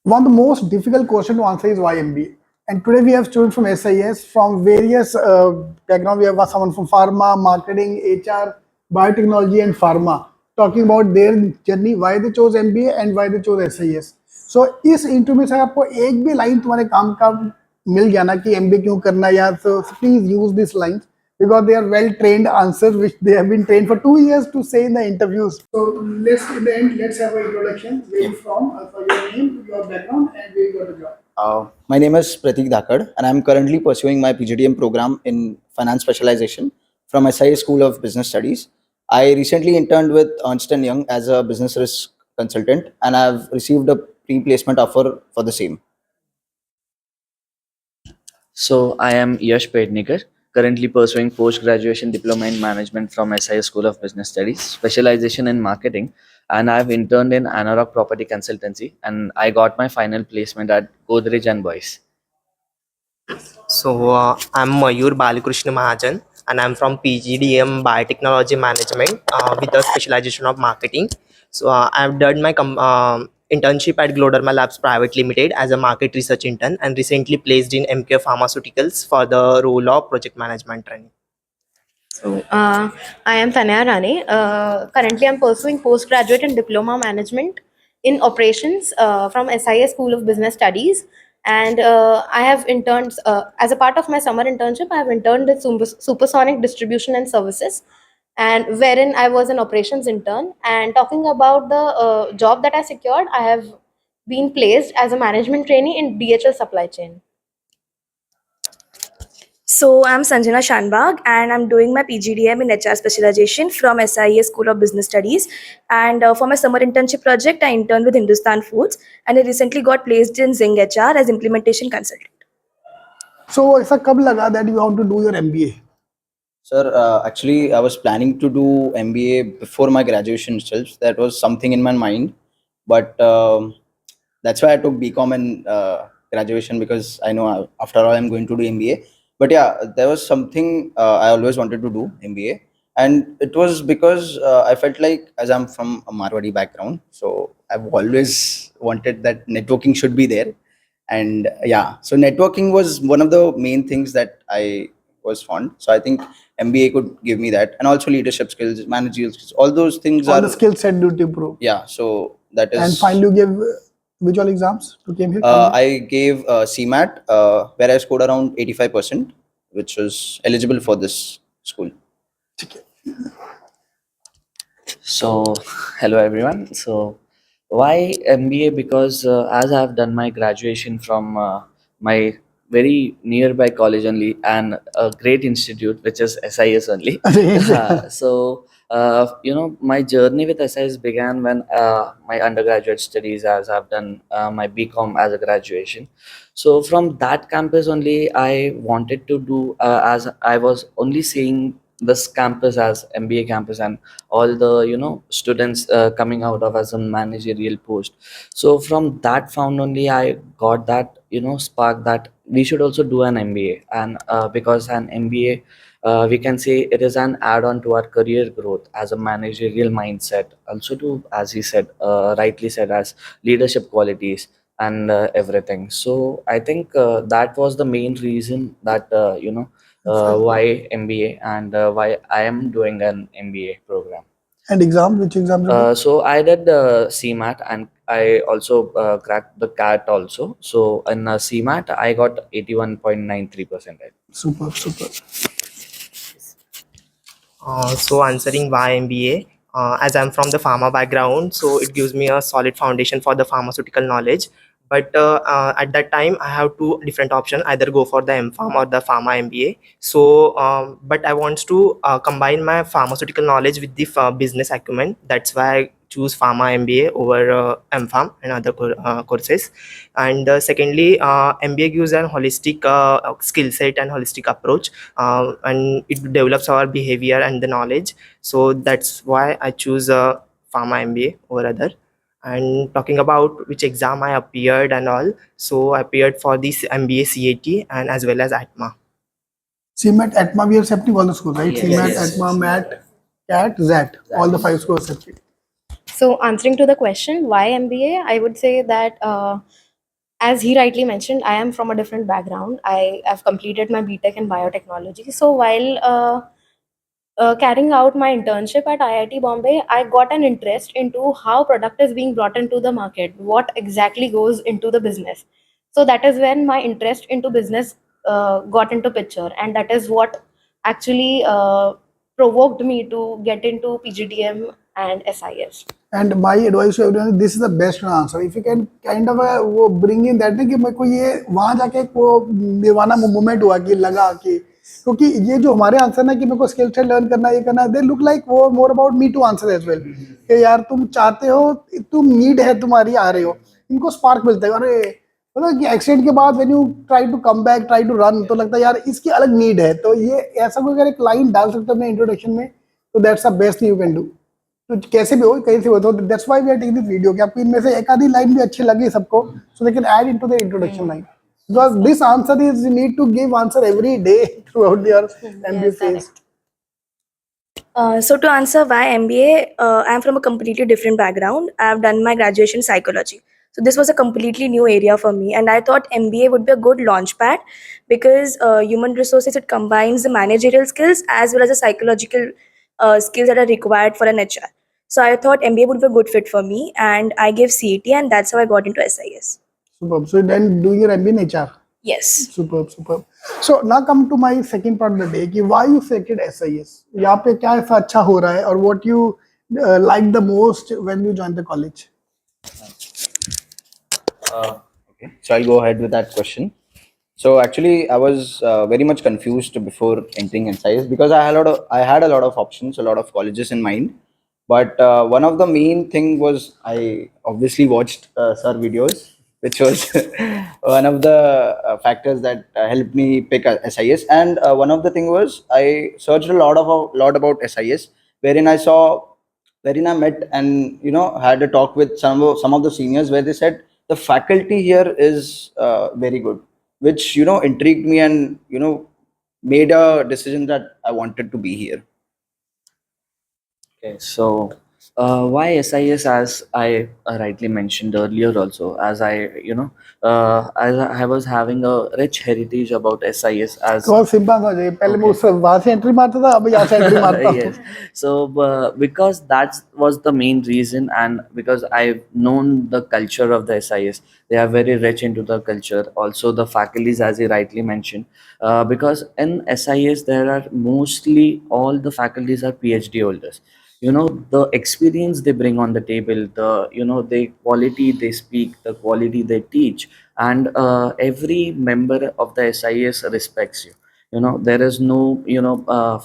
One of the most difficult question to answer is why MBA. And today we have students from SIS from various background. We have someone from pharma, marketing, HR, biotechnology, and pharma talking about their journey, why they chose MBA and why they chose SIS. So इस interview में से आपको एक भी line तुम्हारे काम का मिल गया ना कि MBA क्यों करना यार, so please use these lines because they are well trained answers which they have been trained for 2 years to say in the interviews. So let's in the end let's have an introduction. Where you from? For your name, your background, and where you got a job. My name is Pratik Dhakad, and I'm currently pursuing my PGDM program in finance specialization from SIES School of Business Studies. I recently interned with Ernst& Young as a business risk consultant, and I've received a pre-placement offer for the same. So I am Yash Pednikar, currently pursuing post-graduation diploma in management from SIS School of Business Studies, specialization in marketing, and I've interned in Anorak Property Consultancy, and I got my final placement at Godrej and Boyce. So I'm Mayur Balakrishna Mahajan, and I'm from PGDM Biotechnology Management with a specialization of marketing. So I've done my internship at Gloderma Labs Private Limited as a market research intern, and recently placed in MK Pharmaceuticals for the role of project management training. So, I am Thane Rane. Currently, I'm pursuing postgraduate and diploma management in operations from SIS School of Business Studies. And I have interned as a part of my summer internship. I have interned at Supersonic Distribution and Services, and wherein I was an operations intern. And talking about the job that I secured, I have been placed as a management trainee in DHL supply chain. So I'm Sanjana Shanbag and I'm doing my PGDM in HR specialization from SIES School of Business Studies. And for my summer internship project, I interned with Hindustan Foods and I recently got placed in Zing HR as implementation consultant. So ऐसा कब लगा that you want to do your MBA? Sir, actually, I was planning to do MBA before my graduation itself. That was something in my mind, but that's why I took BCom in graduation, because I know after all I'm going to do MBA. But yeah, there was something I always wanted to do MBA, and it was because I felt like, as I'm from a Marwadi background, so I've always wanted that networking should be there, and yeah, so networking was one of the main things that I was fond. So I think MBA could give me that, and also leadership skills, managerial skills, all those things All are the skill set to improve. Yeah, so that is. And finally, you gave which all exams to came here? I gave CMAT, where I scored around 85%, which was eligible for this school. So, hello everyone. So, why MBA? Because as I've done my graduation from my very nearby college only, and a great institute which is SIS only. So, my journey with SIS began when my undergraduate studies, as I've done my BCom as a graduation. So, from that campus only, I wanted to do, as I was only seeing this campus as MBA campus and all the students coming out of as a managerial post. So from that found only I got that spark that we should also do an MBA, and because an MBA, we can say it is an add-on to our career growth as a managerial mindset, also to, as he said, rightly said, as leadership qualities and everything. So I think that was the main reason that why MBA and why I am doing an MBA program. And exam, which exam? So I did CMAT, and I also cracked the CAT also. So in CMAT, I got 81.93%. Super, super. So answering why MBA, as I'm from the pharma background, so it gives me a solid foundation for the pharmaceutical knowledge. But at that time, I have two different options: either go for the MPharm or the pharma MBA. So, but I want to combine my pharmaceutical knowledge with the business acumen. That's why I choose pharma MBA over MPharm and other courses. And secondly, MBA gives an holistic skill set and holistic approach, and it develops our behavior and the knowledge. So that's why I choose pharma MBA over other. And talking about which exam I appeared and all, so I appeared for this MBA CAT and as well as ATMA. CMAT, ATMA, we are accepting all the schools, right? Yes. CMAT, Yes. ATMA, MAT, CAT, ZAT, all the 5 schools accepted. So, answering to the question why MBA, I would say that as he rightly mentioned, I am from a different background. I have completed my BTech in biotechnology. So while carrying out my internship at IIT Bombay, I got an interest into how product is being brought into the market, what exactly goes into the business. So that is when my interest into business got into picture, and that is what actually provoked me to get into PGDM and SIS. And my advice to everyone, this is the best answer. If you can kind of वो bring in that, ना कि मेरे को ये वहाँ जाके एक वो दीवाना मोमेंट हुआ कि लगा कि क्योंकि ये जो हमारे आंसर ना कि मेरे को स्किल सेट लर्न करना ये करना, दे लुक लाइक वो more about me to answer as well कि यार तुम चाहते हो, तुम नीड है तुम्हारी, आ रहे हो, इनको स्पार्क मिलता है। अरे मतलब कि एक्सीडेंट के बाद when you try to come back, try to run, तो लगता है यार इसकी अलग नीड है। तो ये ऐसा कोई अगर एक लाइन डाल सकते हो अपने इंट्रोडक्शन में, तो that's the best thing you can do. तो कैसे भी हो, कहीं से हो, तो that's why we are taking this video कि आपको इनमें से एक आधी लाइन भी अच्छी लगी सबको, so they can add into the introduction line, because this answer is, you need to give answer every day throughout your MBA Yes, phase. So to answer why MBA, I'm from a completely different background. I've done my graduation in psychology. So this was a completely new area for me, and I thought MBA would be a good launchpad because human resources, it combines the managerial skills as well as the psychological skills that are required for an HR. So I thought MBA would be a good fit for me, and I gave CET, and that's how I got into SIS. Superb. So then doing your MBA in HR. Yes. Superb, superb. So now come to my second part of the day कि why you selected SIS. यहाँ पे क्या ऐसा अच्छा हो रहा है, और what you like the most when you joined the college. Okay, so I'll go ahead with that question. So actually, I was very much confused before entering SIS because I had a lot of options, a lot of colleges in mind. But one of the main thing was I obviously watched sir videos, which was one of the factors that helped me pick SIS. And one of the thing was I searched a lot about SIS, wherein I met and had a talk with some of the seniors where they said the faculty here is very good, which intrigued me and made a decision that I wanted to be here. Okay, so why SIS, as I rightly mentioned earlier, also as I was having a rich heritage about SIS as तो simple हो जाए, पहले मैं उस वहाँ से entry मारता था, अब यहाँ से एंट्री मारता हूँ। yes. So because that was the main reason, and because I've known the culture of the SIS, they are very rich into the culture. Also, the faculties, as you rightly mentioned, because in SIS there are mostly all the faculties are PhD holders. The experience they bring on the table, the quality they speak, the quality they teach, and every member of the SIS respects you. There is no,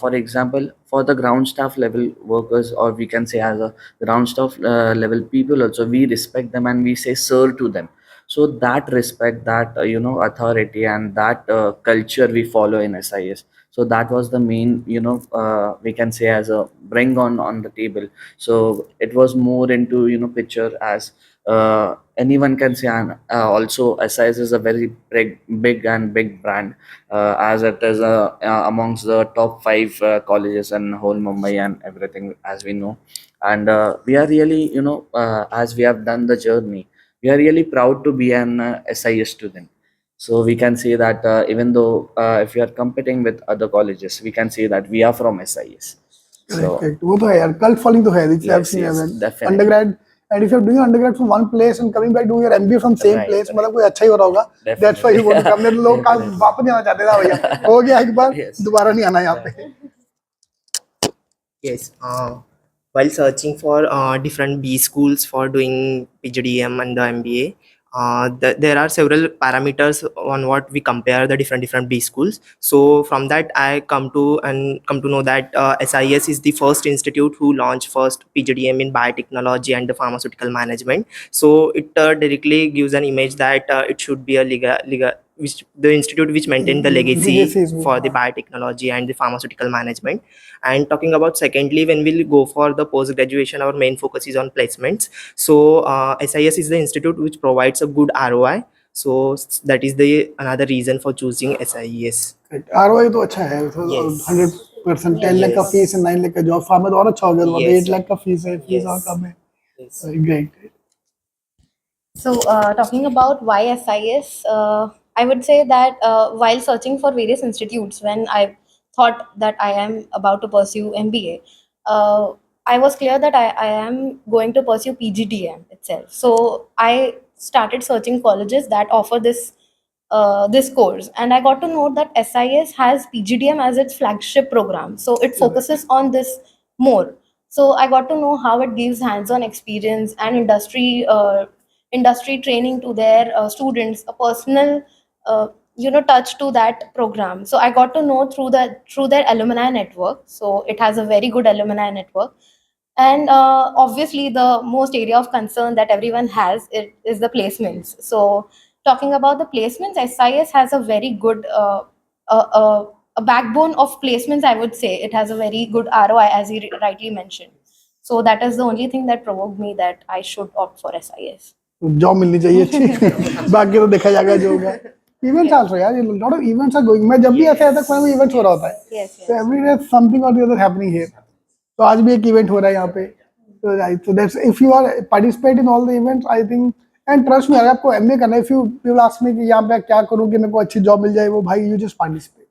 for example, for the ground staff level workers, or we can say as a ground staff level people also, we respect them and we say sir to them. So that respect, that authority, and that culture we follow in SIS. So that was the main, we can say as a bring on the table. So it was more into picture as anyone can say. And also SIS is a very big and big brand, as it is amongst the top 5 colleges in whole Mumbai and everything, as we know. And we are really, as we have done the journey, we are really proud to be an SIS student. So we can say that even though if we are competing with other colleges, we can say that we are from SIS. So Correct. वो तो है यार, cult following तो है, which I've yes, seen as yes, an definitely. undergrad, and if you're doing undergrad from one place and coming back doing your MBA from same Right, place, right. मतलब कोई अच्छा ही हो रहा होगा. That's why you want to come. मेरे लोग का वापस नहीं आना चाहते ना भैया, हो गया एक बार, Yes. दोबारा नहीं आना यहाँ पे. Yes. While searching for different B schools for doing PGDM and the MBA, there are several parameters on what we compare the different B schools. So from that, I come to know that SIS is the first institute who launched first PGDM in biotechnology and the pharmaceutical management. So it directly gives an image that it should be a which the institute which maintain the legacy Legacies भी, for the हाँ. biotechnology and the pharmaceutical management. And talking about secondly, when we'll go for the post graduation, our main focus is on placements. So SIS is the institute which provides a good ROI. So that is the another reason for choosing SIS. ROI तो अच्छा है, Yes. 100%. 10 lakh का Yes. Fees है, 9 लाख का job, pharma तो और अच्छा हो गया, Yes. 8 लाख का फीस है, फीस और Yes. कम है. Yes. Great. So, talking about why SIS, I would say that while searching for various institutes, when I thought that I am about to pursue MBA, I was clear that I am going to pursue PGDM itself. So, I started searching colleges that offer this course, and I got to know that SIS has PGDM as its flagship program. So, it focuses on this more. So I got to know how it gives hands-on experience and industry training to their students, a personal touch to that program. So I got to know through their alumni network. So it has a very good alumni network. And obviously, the most area of concern that everyone has is the placements. So, talking about the placements, SIS has a very good a backbone of placements. I would say it has a very good ROI, as you rightly mentioned. So that is the only thing that provoked me that I should opt for SIS. Job मिलनी चाहिए अच्छी बाकी तो देखा जाएगा जो होगा events also यार lot of events are going मैं जब भी ऐसे आता कोई इवेंट्स हो रहा होता है Yes, yes. so every day something or the other happening here तो आज भी एक इवेंट हो रहा है यहाँ पे so that's if you are participate in all the events I think and trust me अगर आपको एमबीए करना है if you people ask me कि यहाँ पे क्या करूँ कि मेरे को अच्छी जॉब मिल जाए वो भाई you just participate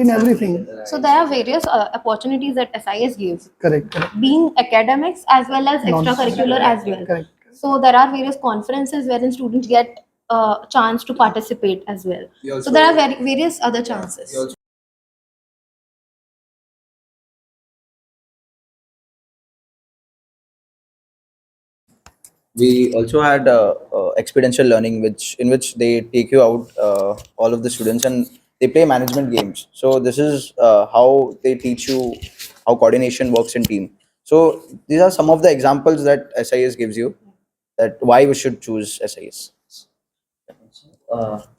in everything So there are various opportunities that SIS gives, correct being academics as well as extracurricular as well. correct So there are various conferences wherein students get a chance to participate as well. So there are various other chances. We also had experiential learning, which they take you out, all of the students, and they play management games. So this is how they teach you how coordination works in team. So these are some of the examples that SIS gives you, that why we should choose SIS.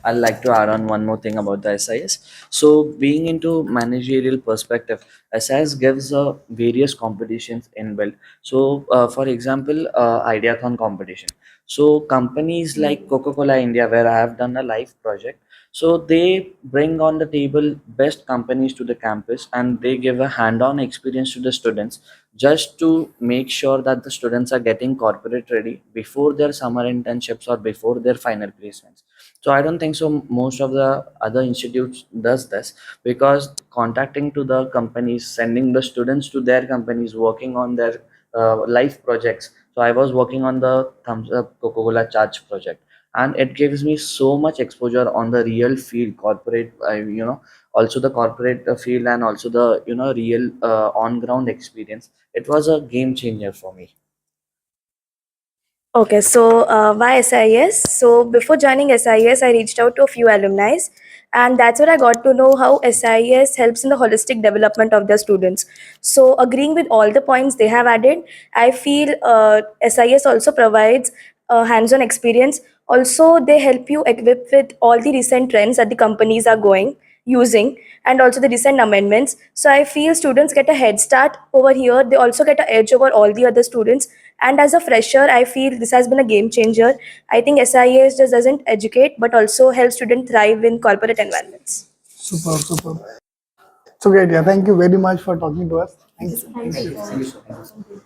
I'd like to add on one more thing about the SIS. So, being into managerial perspective, SIS gives various competitions inbuilt. So, for example, Ideathon competition. So, companies like Coca-Cola India, where I have done a live project, so they bring on the table best companies to the campus and they give a hand-on experience to the students just to make sure that the students are getting corporate ready before their summer internships or before their final placements. So I don't think so most of the other institutes does this, because contacting to the companies, sending the students to their companies, working on their life projects. So I was working on the Thumbs Up Coca-Cola Charge project, and it gives me so much exposure on the real field, corporate, also the corporate field, and also the real on ground experience. It was a game changer for me. Okay, so why SIS? So before joining SIS, I reached out to a few alumni, and that's where I got to know how SIS helps in the holistic development of their students. So agreeing with all the points they have added, I feel SIS also provides hands-on experience. Also, they help you equip with all the recent trends that the companies are going using, and also the recent amendments. So I feel students get a head start over here. They also get an edge over all the other students. And as a fresher, I feel this has been a game changer. I think SIS just doesn't educate but also helps students thrive in corporate environments. super so great yeah thank you very much for talking to us thank you